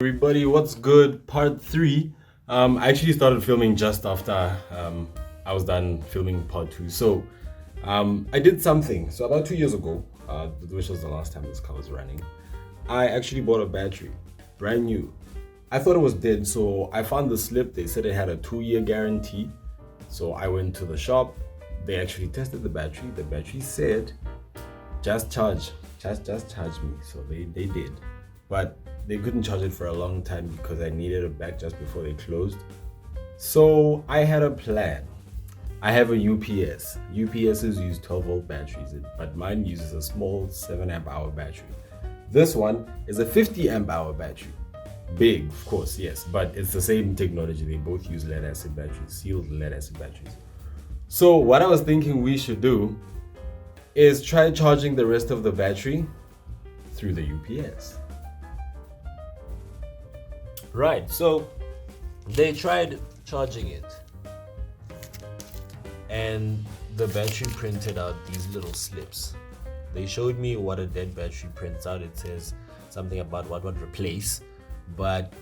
everybody, what's good? Part 3. I actually started filming just after I was done filming part 2. So I did something. So about 2 years ago, which was the last time this car was running, I actually bought a battery, brand new. I thought it was dead, so I found the slip. They said it had a 2-year guarantee. So I went to the shop. They actually tested the battery. The battery said, just charge me. So they did. But they couldn't charge it for a long time because I needed it back just before they closed. So I had a plan. I have a UPS. UPSs use 12-volt batteries, but mine uses a small 7 amp hour battery. This one is a 50 amp hour battery. Big, of course, yes, but it's the same technology. They both use lead acid batteries, sealed lead acid batteries. So what I was thinking we should do is try charging the rest of the battery through the UPS. Right, so they tried charging it and the battery printed out these little slips. They showed me what a dead battery prints out. It says something about what would replace, but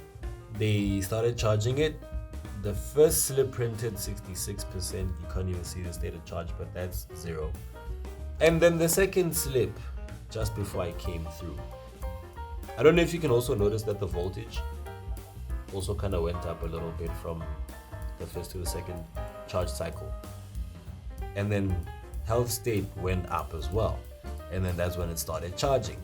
they started charging it. The first slip printed 66%. You can't even see the state of charge, but that's 0. And then the second slip, just before I came through, I don't know if you can also notice that the voltage also kind of went up a little bit from the first to the second charge cycle. And then health state went up as well. And then that's when it started charging.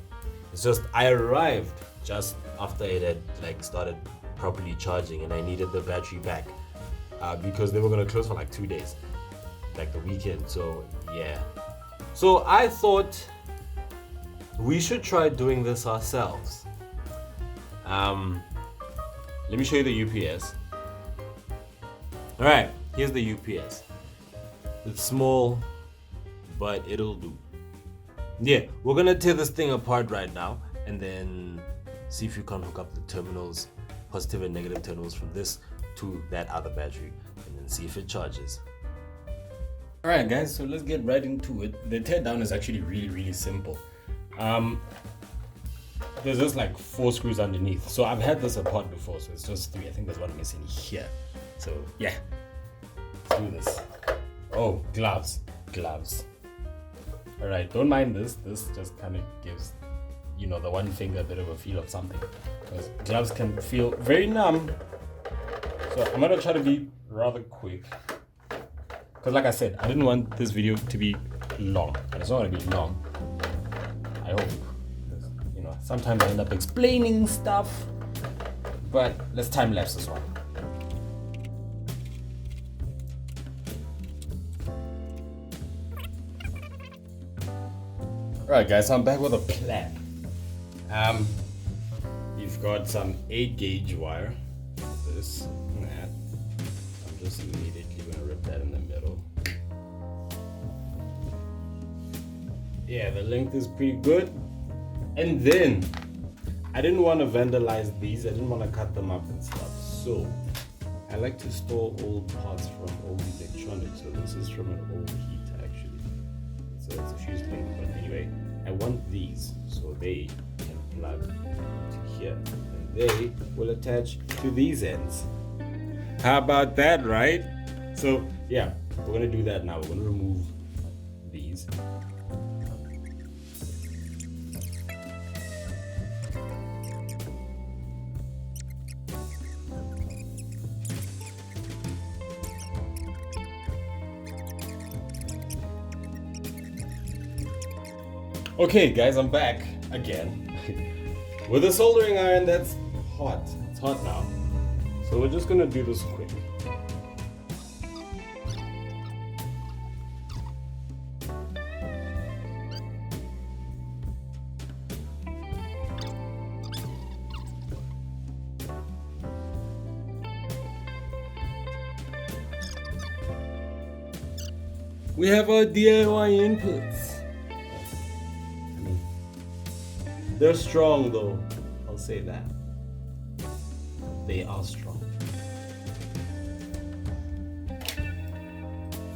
It's just I arrived just after it had started properly charging, and I needed the battery back because they were gonna close for 2 days, the weekend. So yeah. So I thought we should try doing this ourselves. Let me show you the UPS. All right, here's the UPS. It's small, but it'll do. Yeah, we're gonna tear this thing apart right now and then see if you can hook up the terminals, positive and negative terminals from this to that other battery, and then see if it charges. All right, guys, so let's get right into it. The teardown is actually really simple. There's just 4 screws underneath. So I've had this apart before, so it's just 3. I think there's one missing here. So yeah, let's do this. Oh, gloves. All right, don't mind this. This just kind of gives, the one finger a bit of a feel of something, because gloves can feel very numb. So I'm gonna try to be rather quick, because like I said, I didn't want this video to be long, and it's not gonna be long, I hope. Sometimes I end up explaining stuff, but let's time lapse this one. Alright guys, so I'm back with a plan. You've got some 8 gauge wire, this and that. I'm just immediately gonna rip that in the middle. Yeah, the length is pretty good. And then I didn't want to vandalize these. I didn't want to cut them up and stuff. So I like to store old parts from old electronics. So this is from an old heater actually. So it's a fuse link. But anyway, I want these so they can plug to here. And they will attach to these ends. How about that, right? So yeah, we're gonna do that now. We're gonna remove these. Okay guys, I'm back again with a soldering iron that's hot. It's hot now. So we're just gonna do this quick. We have our DIY inputs. They're strong though, I'll say that. They are strong.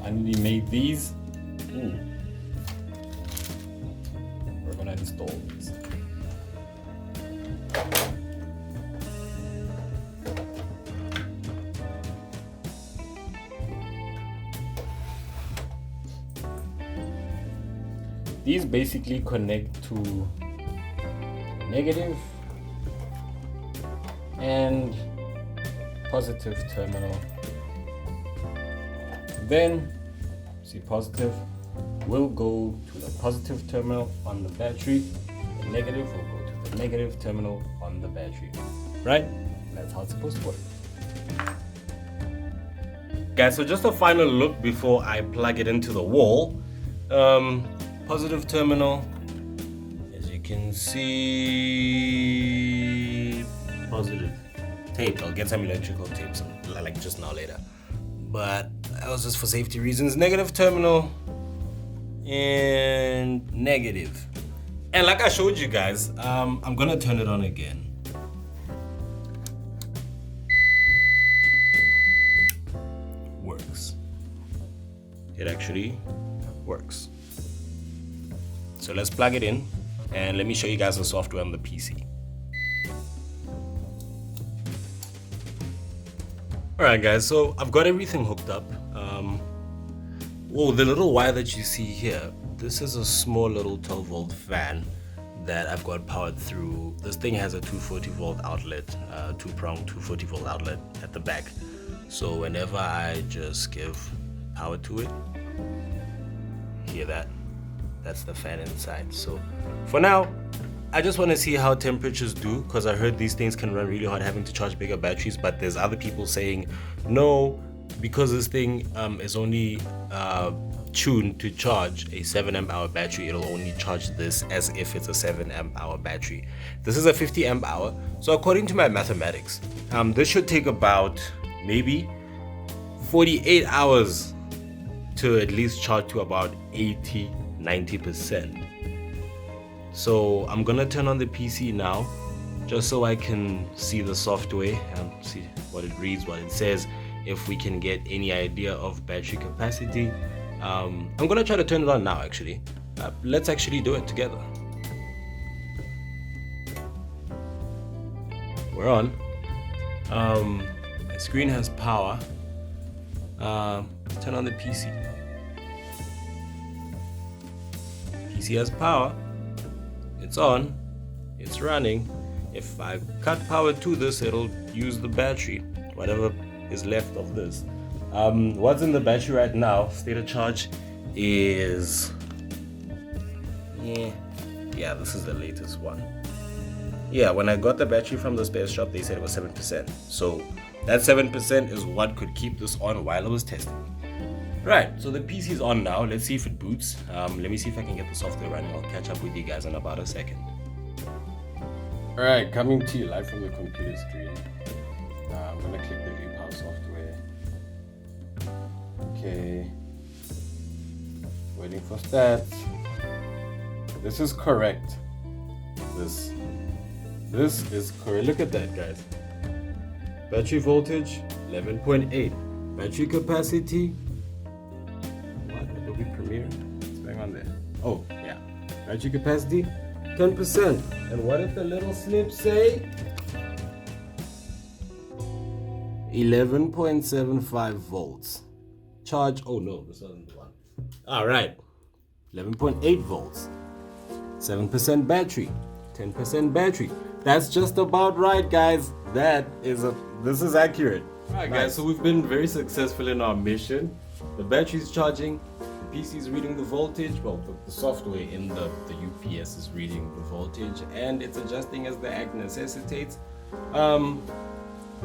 Finally made these. We're gonna install these. these basically connect to negative and positive terminal. Then see, positive will go to the positive terminal on the battery, the negative will go to the negative terminal on the battery, right? That's how it's supposed to work. Guys, so just a final look before I plug it into the wall. Positive terminal, as you can see, positive tape. I'll get some electrical tape, like just now later, but that was just for safety reasons. Negative terminal and negative. And like I showed you guys, I'm gonna turn it on again. Works. It actually works. So let's plug it in and let me show you guys the software on the PC. Alright guys, so I've got everything hooked up. The little wire that you see here, this is a small little 12 volt fan that I've got powered through. This thing has a 240 volt outlet, two-prong 240 volt outlet at the back. So whenever I just give power to it, hear that? That's the fan inside. So for now, I just want to see how temperatures do, because I heard these things can run really hot having to charge bigger batteries, but there's other people saying no, because this thing is only tuned to charge a 7 amp hour battery. It'll only charge this as if it's a 7 amp hour battery. This is a 50 amp hour, so according to my mathematics, this should take about maybe 48 hours to at least charge to about 80-90%. So I'm gonna turn on the PC now just so I can see the software and see what it reads, what it says, if we can get any idea of battery capacity. I'm gonna try to turn it on now actually. Let's actually do it together. We're on. The screen has power. Turn on the PC. PC has power. It's on. It's running. If I cut power to this, it'll use the battery, whatever is left of this. What's in the battery right now, state of charge is, yeah, this is the latest one. Yeah, when I got the battery from the spare shop, they said it was 7%. So that 7% is what could keep this on while I was testing. Right, so the PC is on now. Let's see if it boots. Let me see if I can get the software running. I'll catch up with you guys in about a second. Alright, coming to you live from the computer screen. I'm gonna click the view power software. Okay. Waiting for stats. This is correct. This is correct. Look at that, guys. Battery voltage 11.8. Battery capacity. What? Adobe Premiere? What's going on there? Oh, yeah. Battery capacity 10%. And what did the little snip say? 11.75 volts. Charge. Oh no, this wasn't the one. Alright. 11.8 volts. 7% battery. 10% battery. That's just about right, guys. This is accurate. Alright, guys, so we've been very successful in our mission. The battery's charging, the PC is reading the voltage. Well, the software in the UPS is reading the voltage, and it's adjusting as the act necessitates.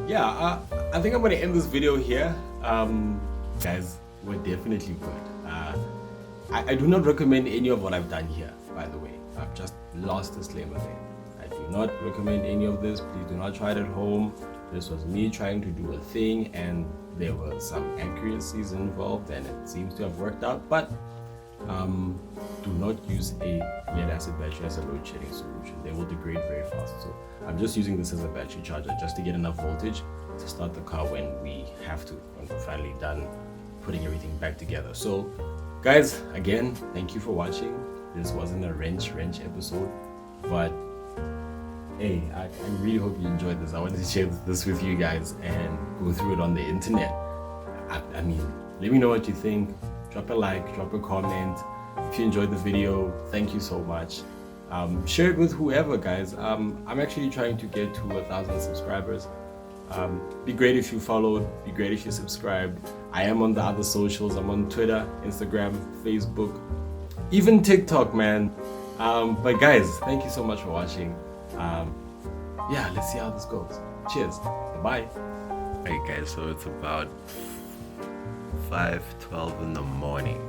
Yeah, I think I'm gonna end this video here. Guys, we're definitely good. I do not recommend any of what I've done here, by the way. I've just lost disclaimer there. I do not recommend any of this. Please do not try it at home. This was me trying to do a thing, and there were some accuracies involved, and it seems to have worked out. But do not use a lead acid battery as a load shedding solution. They will degrade very fast. So I'm just using this as a battery charger just to get enough voltage to start the car when we have to, when we're finally done putting everything back together. So guys, again, thank you for watching. This wasn't a wrench episode, but hey, I really hope you enjoyed this. I wanted to share this with you guys and go through it on the internet. I mean, let me know what you think. Drop a like, drop a comment. If you enjoyed the video, thank you so much. Share it with whoever, guys. I'm actually trying to get to 1,000 subscribers. Be great if you followed, be great if you subscribed. I am on the other socials. I'm on Twitter, Instagram, Facebook, even TikTok, man. But guys, thank you so much for watching. Yeah, let's see how this goes. Cheers. Bye. Hey guys, so it's about 5:12 in the morning.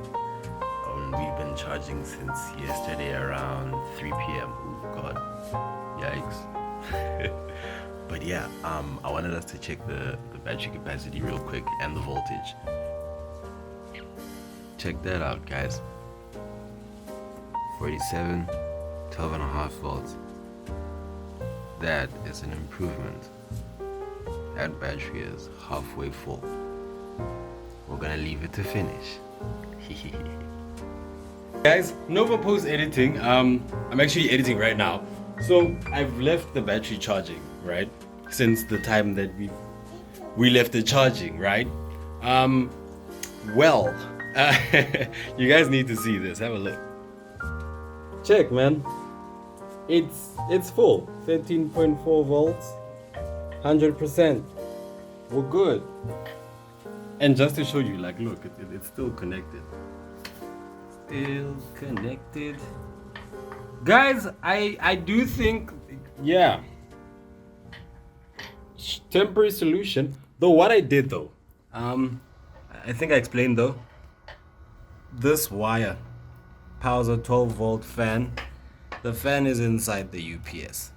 We've been charging since yesterday around 3 p.m. Oh god, yikes. But yeah, I wanted us to check the battery capacity real quick and the voltage. Check that out, guys. 47, 12.5 volts. That is an improvement. That battery is halfway full. We're gonna leave it to finish. Guys, Nova post editing. I'm actually editing right now. So I've left the battery charging, right? Since the time that we left it charging, right? Well, you guys need to see this. Have a look. Check, man. It's full. 13.4 volts. 100%. We're good. And just to show you, like, look, it's still connected. Still connected. Guys, I do think, yeah, temporary solution. Though what I did though, I think I explained though. This wire powers a 12 volt fan. The fan is inside the UPS.